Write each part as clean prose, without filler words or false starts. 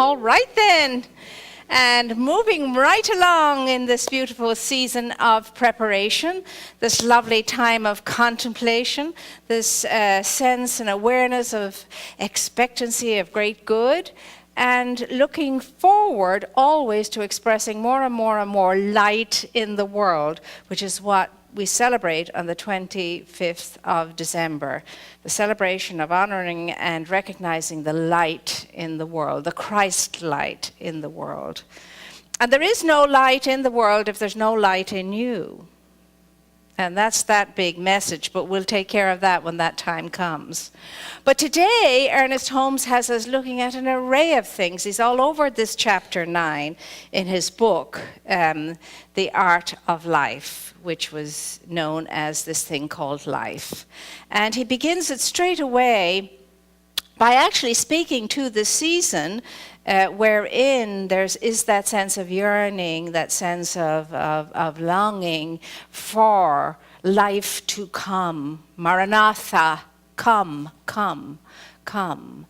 All right then. And moving right along in this beautiful season of preparation, this lovely time of contemplation, this sense and awareness of expectancy of great good, and looking forward always to expressing more and more and more light in the world, which is what we celebrate on the 25th of December, the celebration of honoring and recognizing the light in the world, the Christ light in the world. And there is no light in the world if there's no light in you. And that's that big message, but we'll take care of that when that time comes. But today, Ernest Holmes has us looking at an array of things. He's all over this chapter 9 in his book, The Art of Life, which was known as this thing called life. And he begins it straight away by actually speaking to the season wherein there is that sense of yearning, that sense of longing for life to come. Maranatha, come, come, come.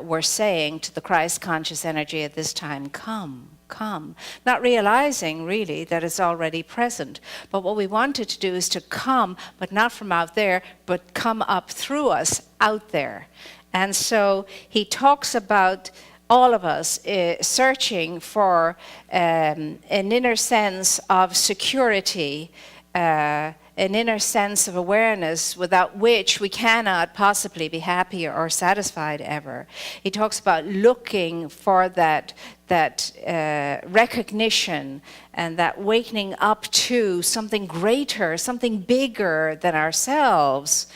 We're saying to the Christ-conscious energy at this time, come, come. Not realizing, really, that it's already present. But what we wanted to do is to come, but not from out there, but come up through us, out there. And so he talks about all of us searching for an inner sense of security, an inner sense of awareness without which we cannot possibly be happy or satisfied ever. He talks about looking for that recognition and that wakening up to something greater, something bigger than ourselves.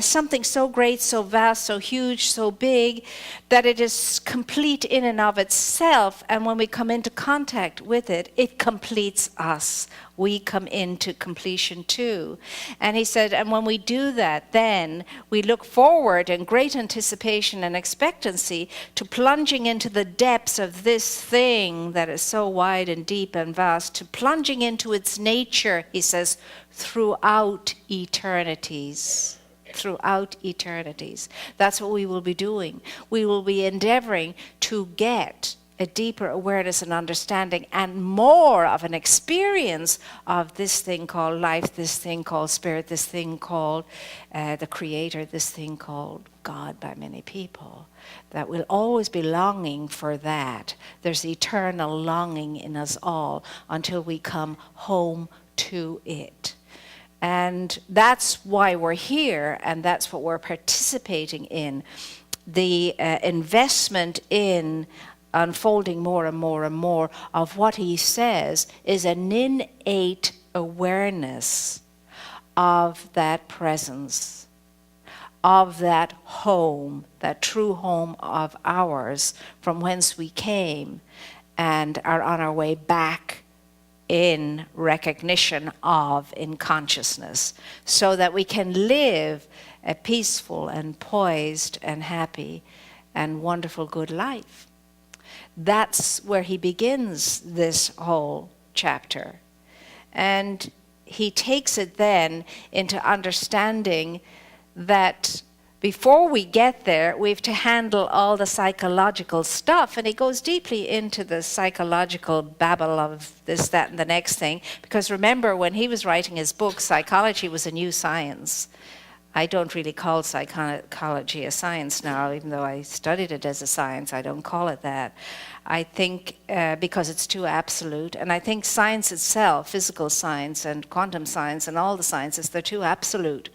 Something so great, so vast, so huge, so big, that it is complete in and of itself. And when we come into contact with it, it completes us. We come into completion too. And he said, and when we do that, then we look forward in great anticipation and expectancy to plunging into the depths of this thing that is so wide and deep and vast, to plunging into its nature, he says, throughout eternities. Throughout eternities. That's what we will be doing. We will be endeavoring to get a deeper awareness and understanding and more of an experience of this thing called life, this thing called spirit, this thing called the Creator, this thing called God by many people. That we'll always be longing for that. There's eternal longing in us all until we come home to it. And that's why we're here, and that's what we're participating in. The investment in unfolding more and more and more of what he says is an innate awareness of that presence, of that home, that true home of ours from whence we came and are on our way back in recognition of, in consciousness, so that we can live a peaceful and poised and happy and wonderful good life. That's where he begins this whole chapter. And he takes it then into understanding that before we get there, we have to handle all the psychological stuff. And he goes deeply into the psychological babble of this, that, and the next thing. Because remember, when he was writing his book, psychology was a new science. I don't really call psychology a science now, even though I studied it as a science. I don't call it that. I think because it's too absolute. And I think science itself, physical science and quantum science and all the sciences, they're too absolute.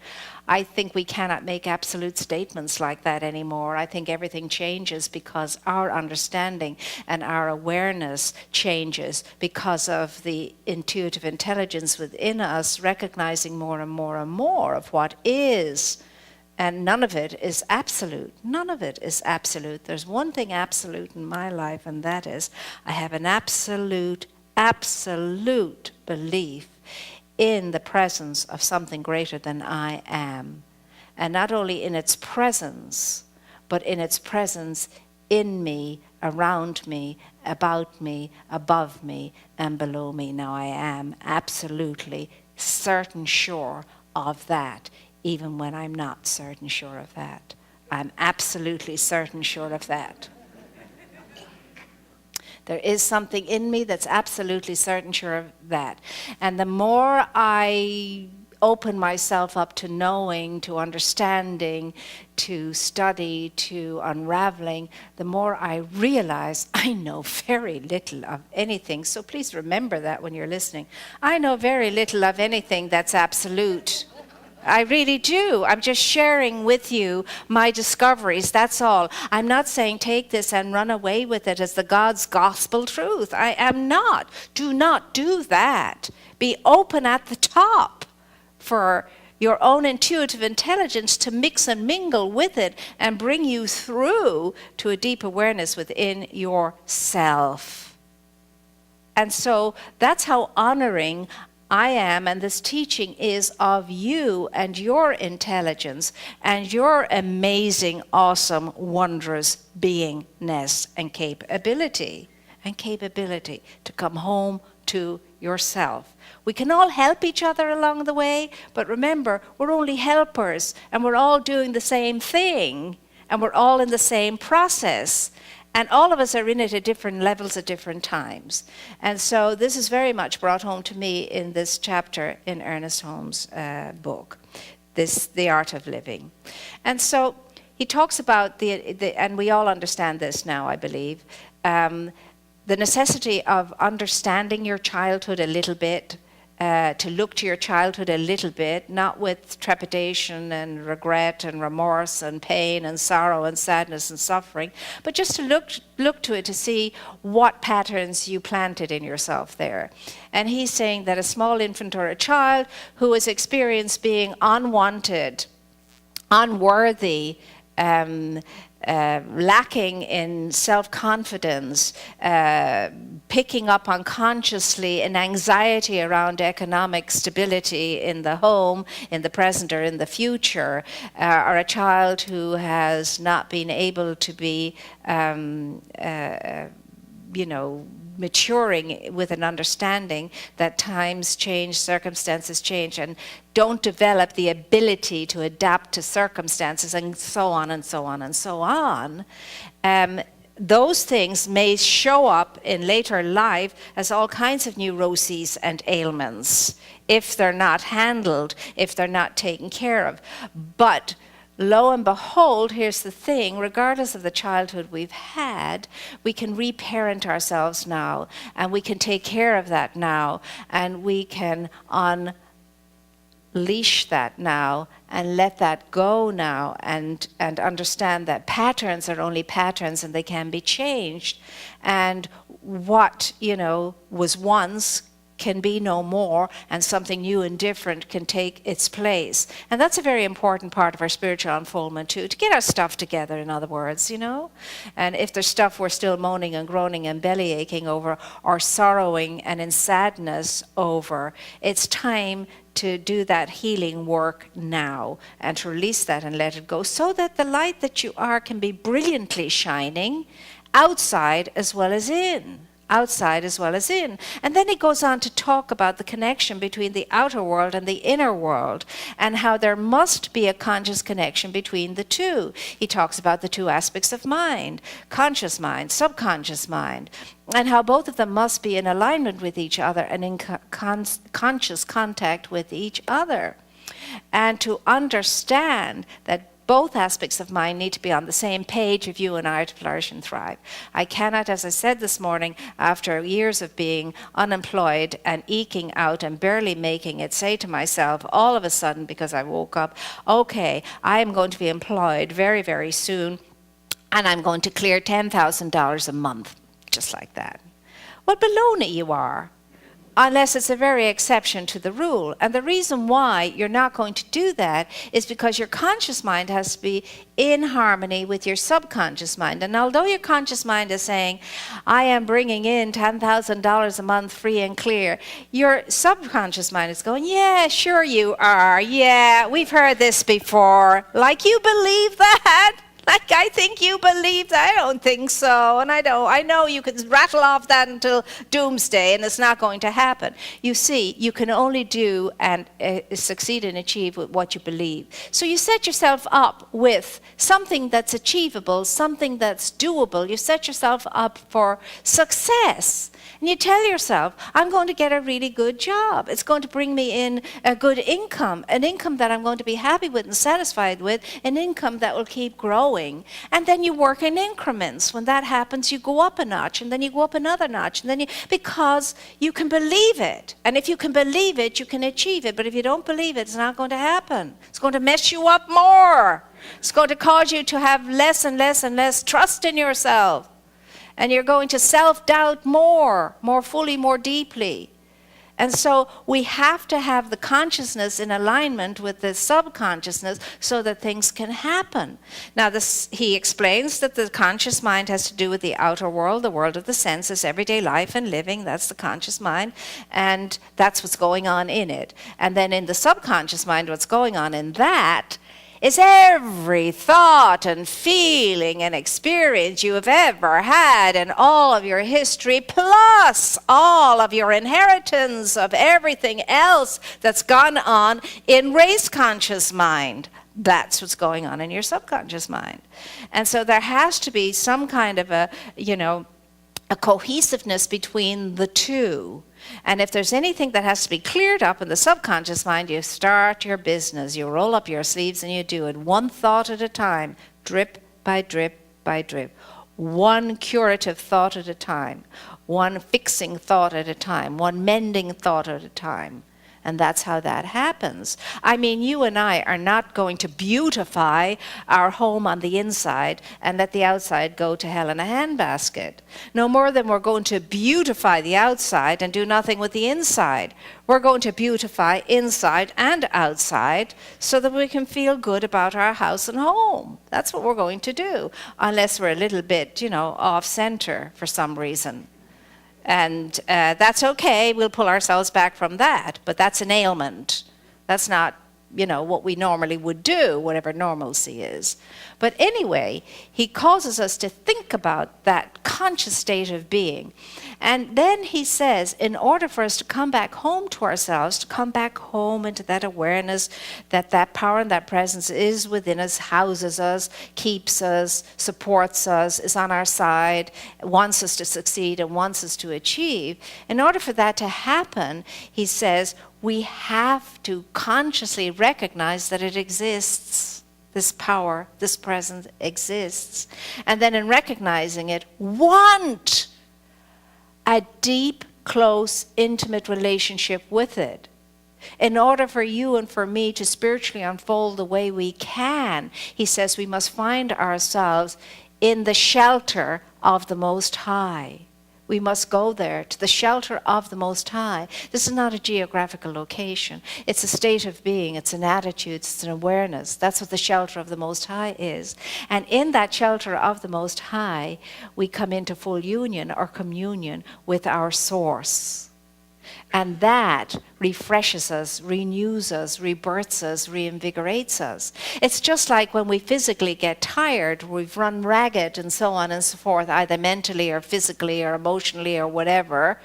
I think we cannot make absolute statements like that anymore. I think everything changes because our understanding and our awareness changes because of the intuitive intelligence within us recognizing more and more and more of what is. And none of it is absolute. None of it is absolute. There's one thing absolute in my life, and that is I have an absolute belief in the presence of something greater than I am. And not only in its presence, but in its presence in me, around me, about me, above me, and below me. Now I am absolutely certain sure of that, even when I'm not certain sure of that. I'm absolutely certain sure of that. There is something in me that's absolutely certain sure of that. And the more I open myself up to knowing, to understanding, to study, to unraveling, the more I realize I know very little of anything. So please remember that when you're listening. I know very little of anything that's absolute. I really do. I'm just sharing with you my discoveries, that's all. I'm not saying take this and run away with it as the God's gospel truth. I am not. Do not do that. Be open at the top for your own intuitive intelligence to mix and mingle with it and bring you through to a deep awareness within yourself. And so that's how honoring I am, and this teaching is of you and your intelligence and your amazing, awesome, wondrous beingness and capability to come home to yourself. We can all help each other along the way, but remember, we're only helpers, and we're all doing the same thing, and we're all in the same process. And all of us are in it at different levels at different times. And so this is very much brought home to me in this chapter in Ernest Holmes' book, The Art of Living. And so he talks about, and we all understand this now, I believe, the necessity of understanding your childhood a little bit, to look to your childhood a little bit, not with trepidation and regret and remorse and pain and sorrow and sadness and suffering, but just to look to it to see what patterns you planted in yourself there. And he's saying that a small infant or a child who has experienced being unwanted, unworthy, lacking in self-confidence, picking up unconsciously an anxiety around economic stability in the home, in the present or in the future, or a child who has not been able to be, maturing with an understanding that times change, circumstances change, and don't develop the ability to adapt to circumstances, and so on and so on and so on. Those things may show up in later life as all kinds of neuroses and ailments if they're not handled, if they're not taken care of. But lo and behold, here's the thing, regardless of the childhood we've had, we can reparent ourselves now, and we can take care of that now, and we can unleash that now and let that go now, and understand that patterns are only patterns and they can be changed, and what was once can be no more, and something new and different can take its place. And that's a very important part of our spiritual unfoldment too, to get our stuff together, in other words, And if there's stuff we're still moaning and groaning and belly aching over, or sorrowing and in sadness over, it's time to do that healing work now and to release that and let it go, so that the light that you are can be brilliantly shining outside as well as in. Outside as well as in. And then he goes on to talk about the connection between the outer world and the inner world, and how there must be a conscious connection between the two. He talks about the two aspects of mind, conscious mind, subconscious mind, and how both of them must be in alignment with each other and in conscious contact with each other. And to understand that both aspects of mind need to be on the same page if you and I are to flourish and thrive. I cannot, as I said this morning, after years of being unemployed and eking out and barely making it, say to myself all of a sudden, because I woke up, okay, I am going to be employed very, very soon, and I'm going to clear $10,000 a month, just like that. What baloney you are. Unless it's a very exception to the rule. And the reason why you're not going to do that is because your conscious mind has to be in harmony with your subconscious mind. And although your conscious mind is saying, I am bringing in $10,000 a month free and clear, your subconscious mind is going, yeah, sure you are. Yeah, we've heard this before. Like, you believe that? Like, I think you believe that. I don't think so. And I know you can rattle off that until doomsday, and it's not going to happen. You see, you can only do and succeed and achieve with what you believe. So you set yourself up with something that's achievable, something that's doable. You set yourself up for success. And you tell yourself, I'm going to get a really good job. It's going to bring me in a good income, an income that I'm going to be happy with and satisfied with, an income that will keep growing. And then you work in increments. When that happens, you go up a notch, and then you go up another notch, and then because you can believe it. And if you can believe it, you can achieve it. But if you don't believe it, it's not going to happen. It's going to mess you up more. It's going to cause you to have less and less and less trust in yourself. And you're going to self-doubt more fully, more deeply. And so we have to have the consciousness in alignment with the subconsciousness so that things can happen. Now, he explains that the conscious mind has to do with the outer world, the world of the senses, everyday life and living. That's the conscious mind. And that's what's going on in it. And then in the subconscious mind, what's going on in that is every thought and feeling and experience you have ever had in all of your history, plus all of your inheritance of everything else that's gone on in race conscious mind. That's what's going on in your subconscious mind. And so there has to be some kind of a cohesiveness between the two. And if there's anything that has to be cleared up in the subconscious mind, you start your business. You roll up your sleeves and you do it one thought at a time, drip by drip by drip. One curative thought at a time, one fixing thought at a time, one mending thought at a time. And that's how that happens. I mean, you and I are not going to beautify our home on the inside and let the outside go to hell in a handbasket. No more than we're going to beautify the outside and do nothing with the inside. We're going to beautify inside and outside so that we can feel good about our house and home. That's what we're going to do, unless we're a little bit, off center for some reason. And that's okay, we'll pull ourselves back from that, but that's an ailment. That's not, what we normally would do, whatever normalcy is. But anyway, he causes us to think about that conscious state of being. And then he says, in order for us to come back home to ourselves, to come back home into that awareness that that power and that presence is within us, houses us, keeps us, supports us, is on our side, wants us to succeed and wants us to achieve. In order for that to happen, he says, we have to consciously recognize that it exists. This power, this presence exists. And then in recognizing it, want a deep, close, intimate relationship with it. In order for you and for me to spiritually unfold the way we can, he says we must find ourselves in the shelter of the Most High. We must go there, to the shelter of the Most High. This is not a geographical location. It's a state of being. It's an attitude. It's an awareness. That's what the shelter of the Most High is. And in that shelter of the Most High, we come into full union or communion with our source. And that refreshes us, renews us, rebirths us, reinvigorates us. It's just like when we physically get tired, we've run ragged and so on and so forth, either mentally or physically or emotionally or whatever.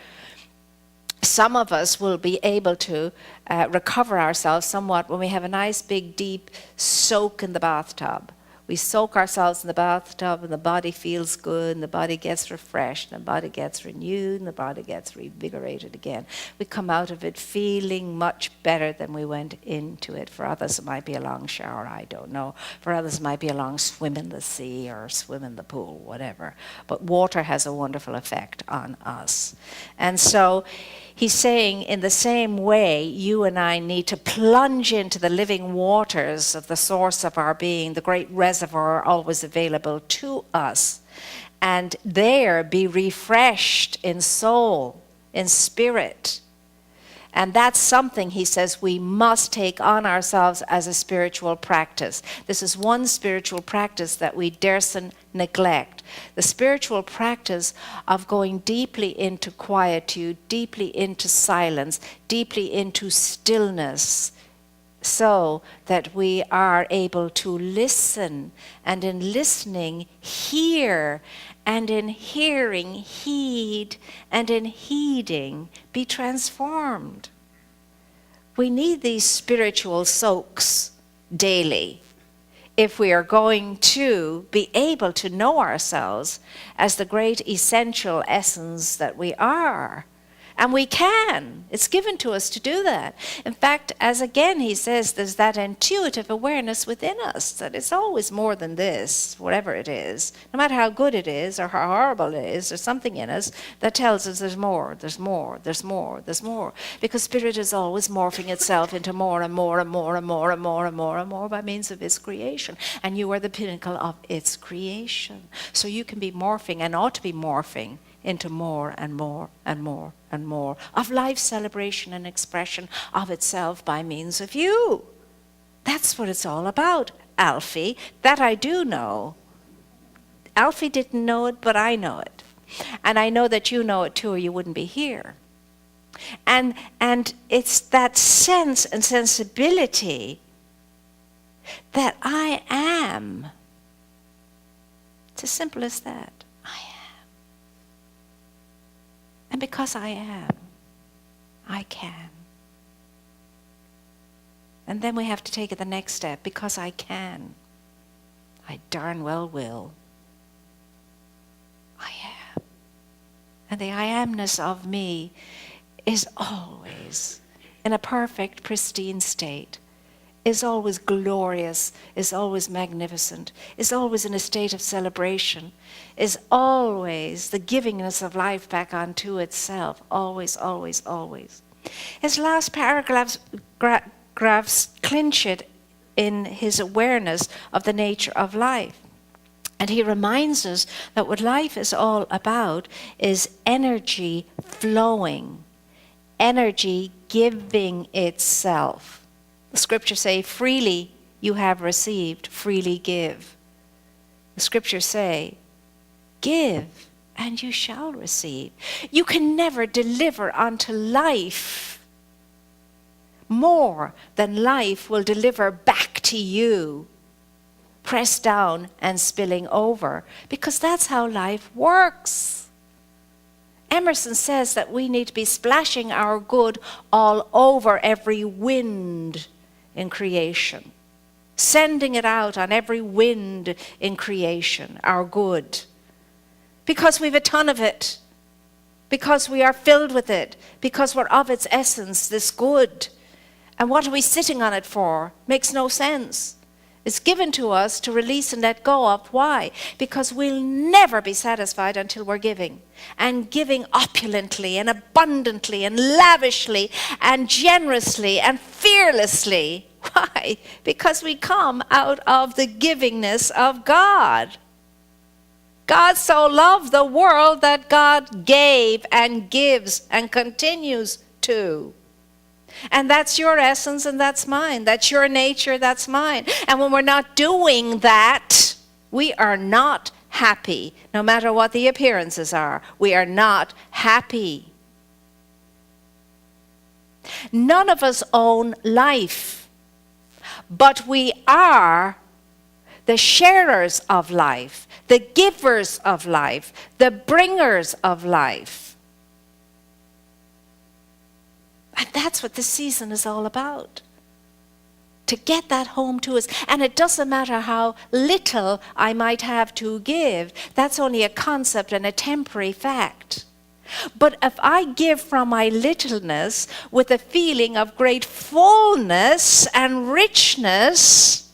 Some of us will be able to recover ourselves somewhat when we have a nice big deep soak in the bathtub. We soak ourselves in the bathtub and the body feels good and the body gets refreshed and the body gets renewed and the body gets revigorated again. We come out of it feeling much better than we went into it. For others it might be a long shower, I don't know. For others it might be a long swim in the sea or swim in the pool, whatever. But water has a wonderful effect on us. And so he's saying in the same way, you and I need to plunge into the living waters of the source of our being, the great reservoir always available to us, and there be refreshed in soul, in spirit. And that's something, he says, we must take on ourselves as a spiritual practice. This is one spiritual practice that we daresn't neglect. The spiritual practice of going deeply into quietude, deeply into silence, deeply into stillness, so that we are able to listen, and in listening, hear, and in hearing, heed, and in heeding, be transformed. We need these spiritual soaks daily if we are going to be able to know ourselves as the great essential essence that we are. And we can. It's given to us to do that. In fact, as again he says, there's that intuitive awareness within us that it's always more than this, whatever it is. No matter how good it is or how horrible it is, there's something in us that tells us there's more, there's more, there's more, there's more. Because spirit is always morphing itself into more and more and more and more and more and more and more by means of its creation. And you are the pinnacle of its creation. So you can be morphing and ought to be morphing into more and more and more and more of life's celebration and expression of itself by means of you. That's what it's all about, Alfie. That I do know. Alfie didn't know it, but I know it. And I know that you know it too, or you wouldn't be here. And it's that sense and sensibility that I am. It's as simple as that. I am. And because I am, I can. And then we have to take it the next step. Because I can, I darn well will. I am. And the I amness of me is always in a perfect, pristine state, is always glorious, is always magnificent, is always in a state of celebration, is always the givingness of life back onto itself, always, always, always. His last paragraphs clinch it in his awareness of the nature of life. And he reminds us that what life is all about is energy flowing, energy giving itself. The scriptures say, freely you have received, freely give. The scriptures say, give and you shall receive. You can never deliver unto life more than life will deliver back to you, pressed down and spilling over, because that's how life works. Emerson says that we need to be splashing our good all over every wind in creation, sending it out on every wind in creation, our good, because we've a ton of it, because we are filled with it, because we're of its essence, this good. And what are we sitting on it for? Makes no sense. It's given to us to release and let go of. Why? Because we'll never be satisfied until we're giving. And giving opulently and abundantly and lavishly and generously and fearlessly. Why? Because we come out of the givingness of God. God so loved the world that God gave and gives and continues to. And that's your essence and that's mine. That's your nature, that's mine. And when we're not doing that, we are not happy. No matter what the appearances are, we are not happy. None of us own life, but we are the sharers of life, the givers of life, the bringers of life. And that's what this season is all about. To get that home to us. And it doesn't matter how little I might have to give. That's only a concept and a temporary fact. But if I give from my littleness with a feeling of great fullness and richness,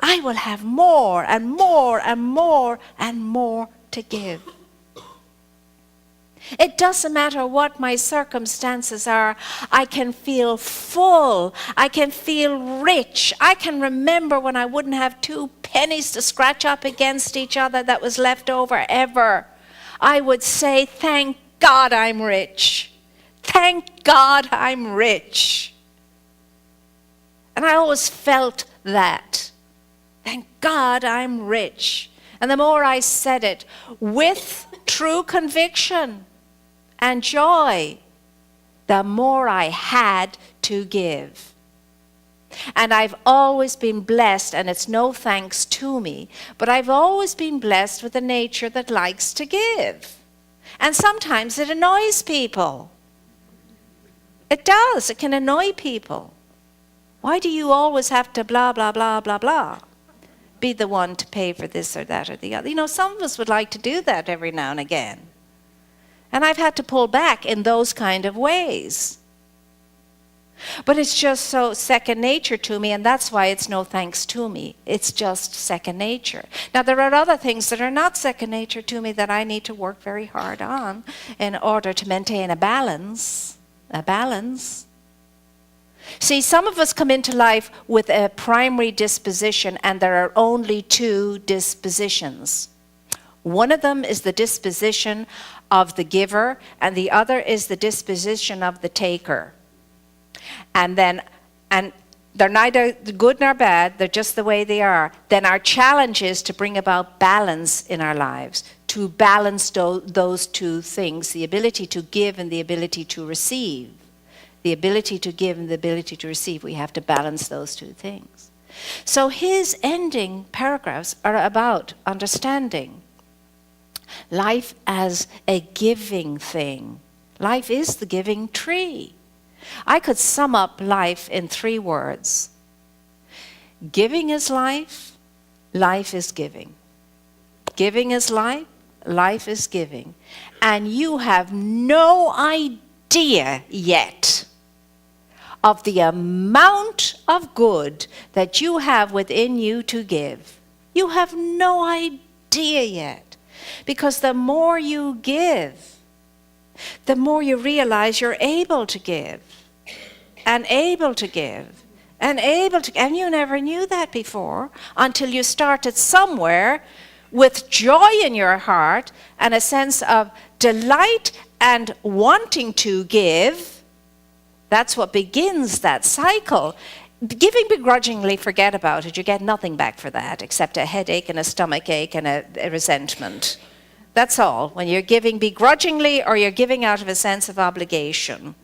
I will have more and more and more and more to give. It doesn't matter what my circumstances are. I can feel full. I can feel rich. I can remember when I wouldn't have 2 pennies to scratch up against each other that was left over ever. I would say, thank God I'm rich. Thank God I'm rich. And I always felt that. Thank God I'm rich. And the more I said it with true conviction and joy, the more I had to give. And I've always been blessed, and it's no thanks to me, but I've always been blessed with a nature that likes to give. And sometimes it annoys people. It does. It can annoy people. Why do you always have to blah, blah, blah, blah, blah? Be the one to pay for this or that or the other. You know, some of us would like to do that every now and again. And I've had to pull back in those kind of ways. But it's just so second nature to me, and that's why it's no thanks to me. It's just second nature. Now, there are other things that are not second nature to me that I need to work very hard on in order to maintain a balance. A balance. See, some of us come into life with a primary disposition, and there are only two dispositions. One of them is the disposition of the giver, and the other is the disposition of the taker. And they're neither good nor bad, they're just the way they are. Then our challenge is to bring about balance in our lives, to balance those two things, the ability to give and the ability to receive. The ability to give and the ability to receive, we have to balance those two things. So his ending paragraphs are about understanding life as a giving thing. Life is the giving tree. I could sum up life in 3 words. Giving is life, life is giving. Giving is life, life is giving. And you have no idea yet of the amount of good that you have within you to give. You have no idea yet. Because the more you give, the more you realize you're able to give. And able to give. And able to, and you never knew that before until you started somewhere with joy in your heart and a sense of delight and wanting to give. That's what begins that cycle. Giving begrudgingly, forget about it. You get nothing back for that except a headache and a stomach ache and a resentment. That's all. When you're giving begrudgingly or you're giving out of a sense of obligation,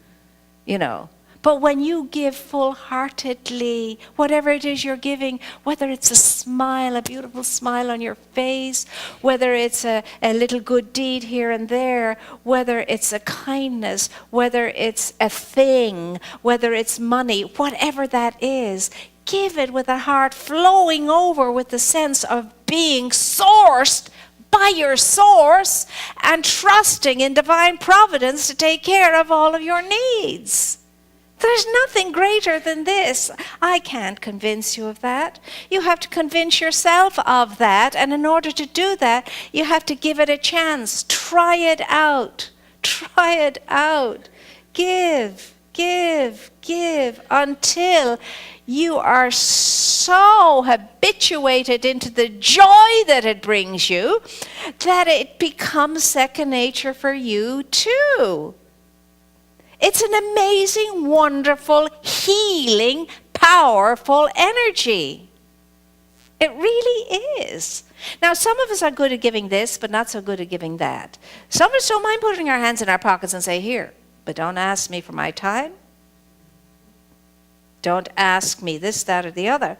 you know. But when you give full-heartedly, whatever it is you're giving, whether it's a smile, a beautiful smile on your face, whether it's a little good deed here and there, whether it's a kindness, whether it's a thing, whether it's money, whatever that is, give it with a heart flowing over with the sense of being sourced by your source and trusting in divine providence to take care of all of your needs. There's nothing greater than this. I can't convince you of that. You have to convince yourself of that. And in order to do that, you have to give it a chance. Try it out. Try it out. Give, give, give until you are so habituated into the joy that it brings you that it becomes second nature for you too. It's an amazing, wonderful, healing, powerful energy. It really is. Now, some of us are good at giving this, but not so good at giving that. Some of us don't mind putting our hands in our pockets and say, here, but don't ask me for my time. Don't ask me this, that, or the other.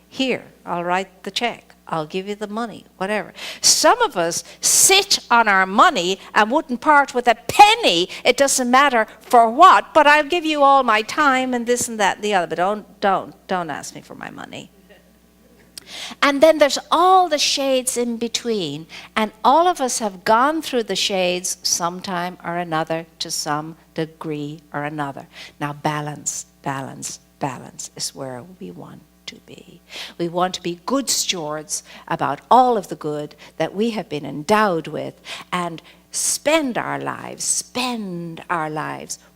Here, I'll write the check. I'll give you the money, whatever. Some of us sit on our money and wouldn't part with a penny. It doesn't matter for what, but I'll give you all my time and this and that and the other. But don't ask me for my money. And then there's all the shades in between. And all of us have gone through the shades sometime or another to some degree or another. Now balance, balance, balance is where we want to be. We want to be good stewards about all of the good that we have been endowed with and spend our lives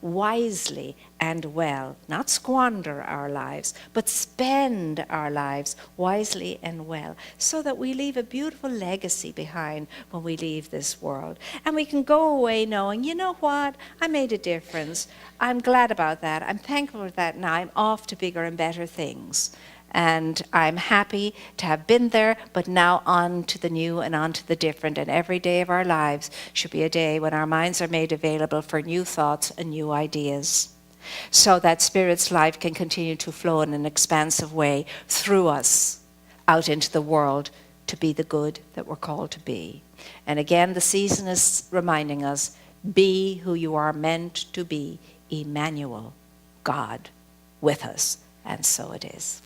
wisely and well. Not squander our lives, but spend our lives wisely and well so that we leave a beautiful legacy behind when we leave this world. And we can go away knowing, you know what, I made a difference. I'm glad about that. I'm thankful for that. Now I'm off to bigger and better things. And I'm happy to have been there, but now on to the new and on to the different. And every day of our lives should be a day when our minds are made available for new thoughts and new ideas. so that Spirit's life can continue to flow in an expansive way through us out into the world to be the good that we're called to be. And again, the season is reminding us, be who you are meant to be, Emmanuel, God with us. And so it is.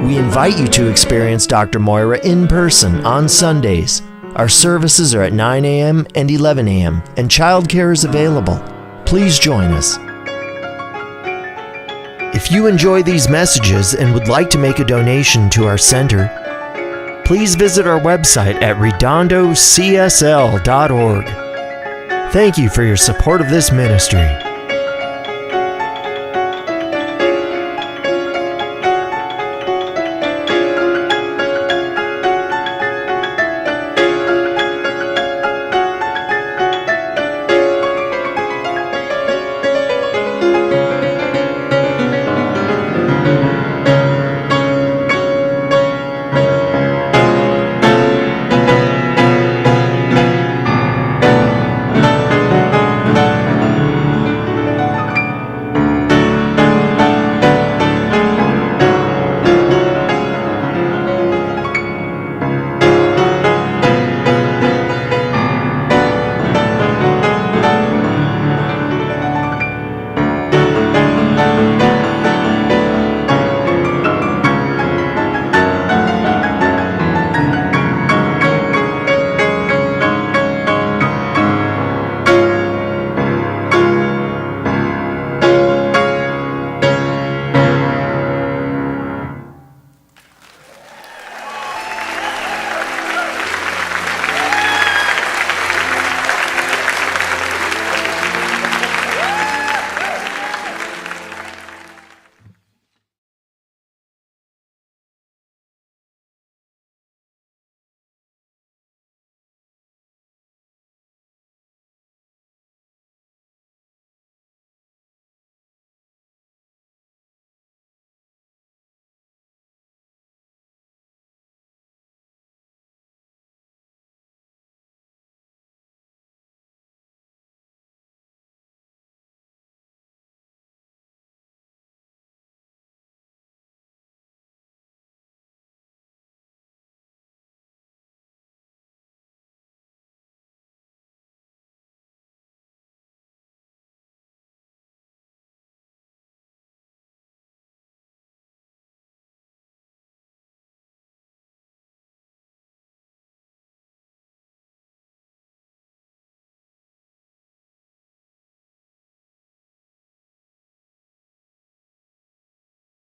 We invite you to experience Dr. Moira in person on Sundays. Our services are at 9 a.m. and 11 a.m., and childcare is available. Please join us. If you enjoy these messages and would like to make a donation to our center, please visit our website at redondocsl.org. Thank you for your support of this ministry.